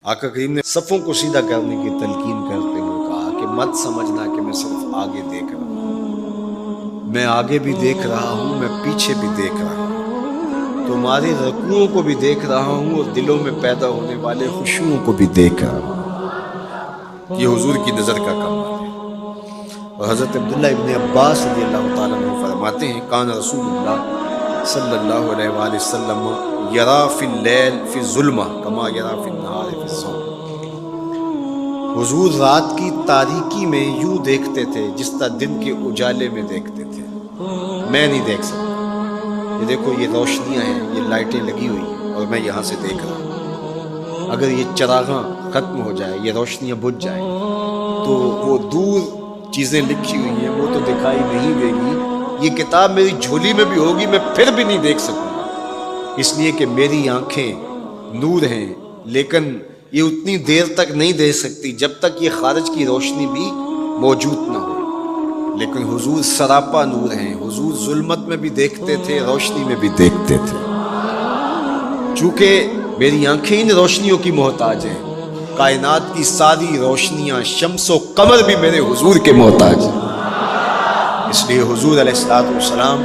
آقا کریم نے صفوں کو سیدھا کرنے کی تلقین کرتے ہوئے کہا کہ مت سمجھنا کہ میں صرف آگے دیکھ رہا ہوں، میں آگے بھی دیکھ رہا ہوں، میں پیچھے بھی دیکھ رہا ہوں، تمہاری رکوعوں کو بھی دیکھ رہا ہوں اور دلوں میں پیدا ہونے والے خشوعوں کو بھی دیکھ رہا ہوں۔ یہ حضور کی نظر کا کمال ہے۔ اور حضرت عبداللہ ابن عباس رضی اللہ تعالیٰ عنہ فرماتے ہیں کان رسول اللہ صلی اللہ علیہ وآلہ وسلم یرا فی اللیل فی الظلمہ کما یرا فی النہار فی الضوء۔ حضور رات کی تاریکی میں یوں دیکھتے تھے جس طرح دن کے اجالے میں دیکھتے تھے۔ میں نہیں دیکھ سکتا، یہ دیکھو یہ روشنیاں ہیں، یہ لائٹیں لگی ہوئی ہیں اور میں یہاں سے دیکھ رہا ہوں۔ اگر یہ چراغاں ختم ہو جائے، یہ روشنیاں بجھ جائیں تو وہ دور چیزیں لکھی ہوئی ہیں وہ تو دکھائی نہیں دے گی، یہ کتاب میری جھولی میں بھی ہوگی میں پھر بھی نہیں دیکھ سکوں گا، اس لیے کہ میری آنکھیں نور ہیں، لیکن یہ اتنی دیر تک نہیں دیکھ سکتی جب تک یہ خارج کی روشنی بھی موجود نہ ہو۔ لیکن حضور سراپا نور ہیں، حضور ظلمت میں بھی دیکھتے تھے، روشنی میں بھی دیکھتے تھے۔ چونکہ میری آنکھیں ان روشنیوں کی محتاج ہیں، کائنات کی ساری روشنیاں شمس و قمر بھی میرے حضور کے محتاج ہیں، اس لیے حضور علیہ السلام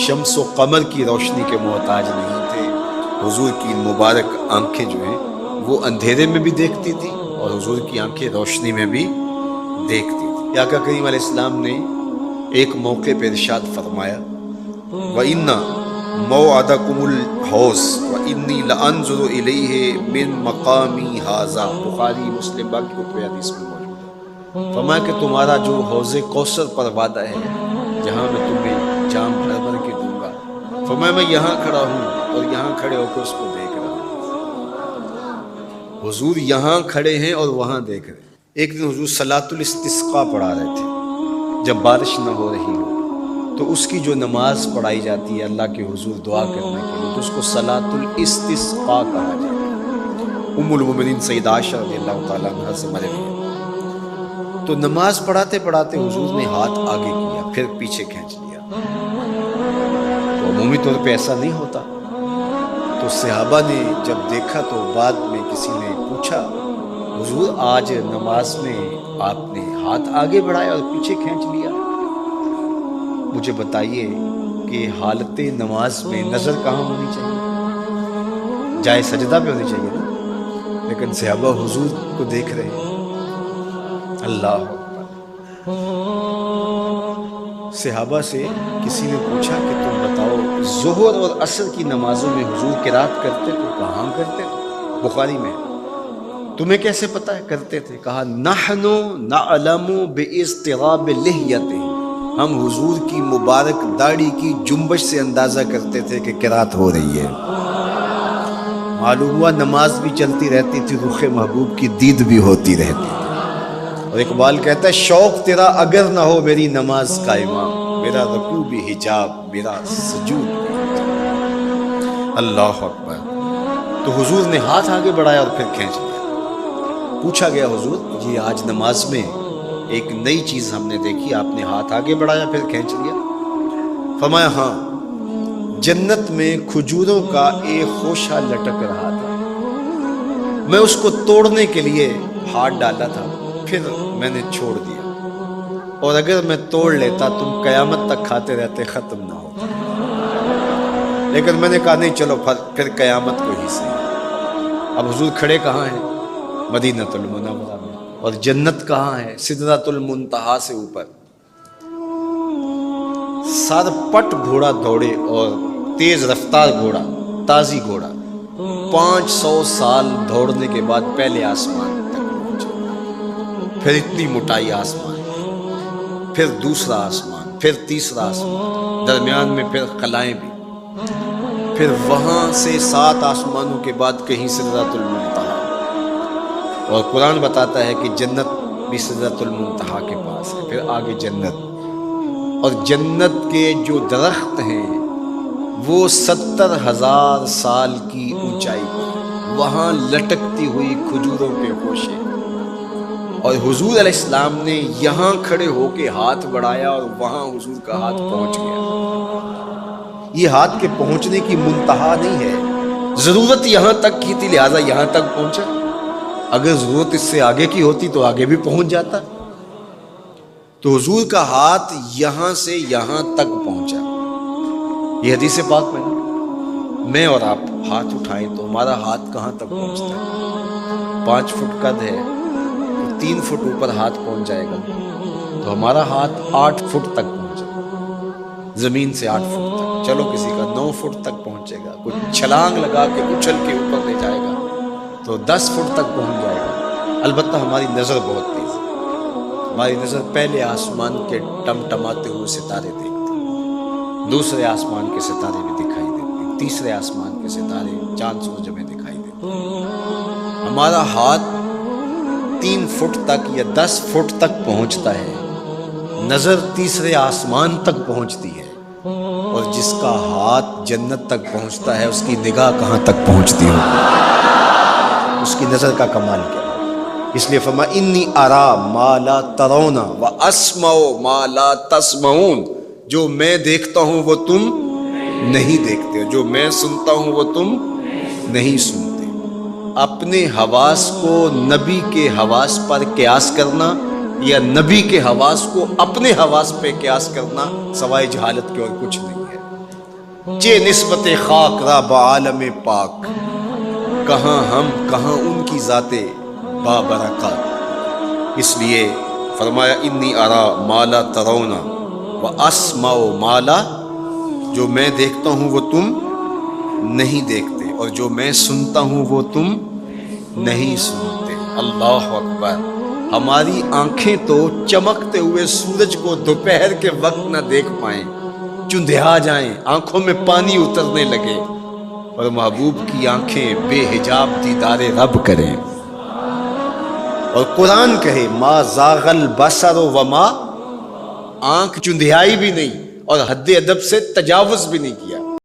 شمس و قمر کی روشنی کے محتاج نہیں تھے۔ حضور کی مبارک آنکھیں جو ہیں وہ اندھیرے میں بھی دیکھتی تھی اور حضور کی آنکھیں روشنی میں بھی دیکھتی تھی۔ آقا کریم علیہ السلام نے ایک موقع پہ ارشاد فرمایا وَإِنَّ مَوْعَدَكُمُ الْحَوْضُ وَإِنِّي لَأَنظُرُ إِلَيْهِ مِن مَقَامِي هَٰذَا، بخاری مسلم باقی کتب حدیث میں موجود ہے۔ فرمایا کہ تمہارا جو حوض کوثر پر وعدہ ہے جہاں میں تمہیں جام بھر بھر کے دوں گا، فرمایا میں یہاں کھڑا ہوں اور یہاں کھڑے ہو کے اس کو دیکھ رہا ہوں۔ حضور یہاں کھڑے ہیں اور وہاں دیکھ رہے ہیں۔ ایک دن حضور صلاۃ الاستسقاء پڑھا رہے تھے، جب بارش نہ ہو رہی ہو تو اس کی جو نماز پڑھائی جاتی ہے اللہ کے حضور دعا کرنے کے لیے تو اس کو صلاۃ الاستسقاء کہا جاتا ہے۔ ام المومنین سیدہ عائشہ رضی اللہ تعالیٰ عنہ سے مروی ہے۔ تو نماز پڑھاتے پڑھاتے حضور نے ہاتھ آگے کیا پھر پیچھے کھینچ لیا، تو عمومی طور پہ ایسا نہیں ہوتا۔ تو صحابہ نے جب دیکھا تو بعد میں کسی نے پوچھا حضور آج نماز میں آپ نے ہاتھ آگے بڑھایا اور پیچھے کھینچ لیا، مجھے بتائیے کہ حالت نماز میں نظر کہاں ہونی چاہیے؟ جائے سجدہ پہ ہونی چاہیے نا، لیکن صحابہ حضور کو دیکھ رہے ہیں۔ اللہ اکبر۔ صحابہ سے کسی نے پوچھا کہ تم بتاؤ ظہر اور عصر کی نمازوں میں حضور قرات کرتے تھے؟ کہاں کرتے تھے؟ بخاری میں۔ تمہیں کیسے پتہ ہے کرتے تھے؟ کہا نحن نعلم باضطراب لحیتہ، ہم حضور کی مبارک داڑھی کی جنبش سے اندازہ کرتے تھے کہ قرات ہو رہی ہے۔ معلوم ہوا نماز بھی چلتی رہتی تھی، رخ محبوب کی دید بھی ہوتی رہتی تھی۔ اور اقبال کہتا ہے شوق تیرا اگر نہ ہو میری نماز کا امام، میرا رکوع بھی حجاب میرا سجود بھی حجاب۔ اللہ اکبر۔ تو حضور نے ہاتھ آگے بڑھایا اور پھر کھینچ لیا۔ پوچھا گیا حضور یہ آج نماز میں ایک نئی چیز ہم نے دیکھی، آپ نے ہاتھ آگے بڑھایا پھر کھینچ لیا؟ فرمایا ہاں، جنت میں کھجوروں کا ایک خوشہ لٹک رہا تھا، میں اس کو توڑنے کے لیے ہاتھ ڈالا تھا پھر میں نے چھوڑ دیا، اور اگر میں توڑ لیتا تم قیامت تک کھاتے رہتے ختم نہ ہوتا، لیکن میں نے کہا نہیں چلو پھر قیامت کو ہی صحیح۔ اب حضور کھڑے کہاں ہیں؟ مدینہ المنورہ میں، اور جنت کہاں ہے؟ سدرۃ المنتہا سے اوپر۔ سر پٹ گھوڑا دوڑے اور تیز رفتار گھوڑا، تازی گھوڑا، 500 سال دوڑنے کے بعد پہلے آسمان تک پہنچے، پھر اتنی موٹائی آسمان، پھر دوسرا آسمان، پھر تیسرا آسمان، درمیان میں پھر خلائیں بھی، پھر وہاں سے 7 آسمانوں کے بعد کہیں سدرۃ المنتہا، اور قرآن بتاتا ہے کہ جنت بھی سدرۃ المنتہا کے پاس ہے، پھر آگے جنت، اور جنت کے جو درخت ہیں وہ 70,000 سال کی اونچائی پر، وہاں لٹکتی ہوئی کھجوروں کے خوشے، اور حضور علیہ السلام نے یہاں کھڑے ہو کے ہاتھ بڑھایا اور وہاں حضور کا ہاتھ پہنچ گیا۔ یہ ہاتھ کے پہنچنے کی منتہا نہیں ہے، ضرورت یہاں تک کی تھی لہٰذا یہاں تک پہنچا، اگر ضرورت اس سے آگے کی ہوتی تو آگے بھی پہنچ جاتا. تو حضور کا ہاتھ یہاں سے یہاں تک پہنچا. یہ حدیث پاک میں اور آپ ہاتھ اٹھائیں تو ہمارا ہاتھ کہاں تک پہنچتا ہے؟ 5 فٹ قد ہے تو 3 فٹ اوپر ہاتھ پہنچ جائے گا، تو ہمارا ہاتھ 8 فٹ تک پہنچے گا، زمین سے 8 فٹ تک. چلو کسی کا 9 فٹ تک پہنچے گا، کوئی چھلانگ لگا کے اچھل کے اوپر لے جائے گا تو 10 فٹ تک پہنچ جائے گا. البتہ ہماری نظر بہت تیز ہے. ہماری نظر پہلے آسمان کے ٹمٹماتے ہوئے ستارے دیکھتی، دوسرے آسمان کے ستارے بھی دکھائی دیتے، تیسرے آسمان کے ستارے چاند سورج میں دکھائی دیتے. ہمارا ہاتھ 3 فٹ تک یا 10 فٹ تک پہنچتا ہے، نظر تیسرے آسمان تک پہنچتی ہے. اور جس کا ہاتھ جنت تک پہنچتا ہے اس کی نگاہ کہاں تک پہنچتی ہو، اس کی نظر کا کمال کیا. اس لیے فرمایا انی ارا ما لا ترون واسمع ما لا تسمعون. جو میں دیکھتا ہوں وہ تم نہیں دیکھتے، جو میں سنتا ہوں وہ تم نہیں سنتے. اپنے حواس کو نبی کے حواس پر قیاس کرنا یا نبی کے حواس کو اپنے حواس پہ قیاس کرنا سوائے جہالت کے اور کچھ نہیں ہے. چے نسبت خاک را بعالم پاک، کہاں ہم کہاں ان کی ذاتیں بابرکات. اس لیے فرمایا انی ارا ما لا ترون واسمع ما لا، جو میں دیکھتا ہوں وہ تم نہیں دیکھتے اور جو میں سنتا ہوں وہ تم نہیں سنتے. اللہ اکبر. ہماری آنکھیں تو چمکتے ہوئے سورج کو دوپہر کے وقت نہ دیکھ پائیں، چندھیا جائیں، آنکھوں میں پانی اترنے لگے، اور محبوب کی آنکھیں بے حجاب دیدار رب کریں. اور قرآن کہے ما زاغ البصر وما، آنکھ چندھیائی بھی نہیں اور حد ادب سے تجاوز بھی نہیں کیا.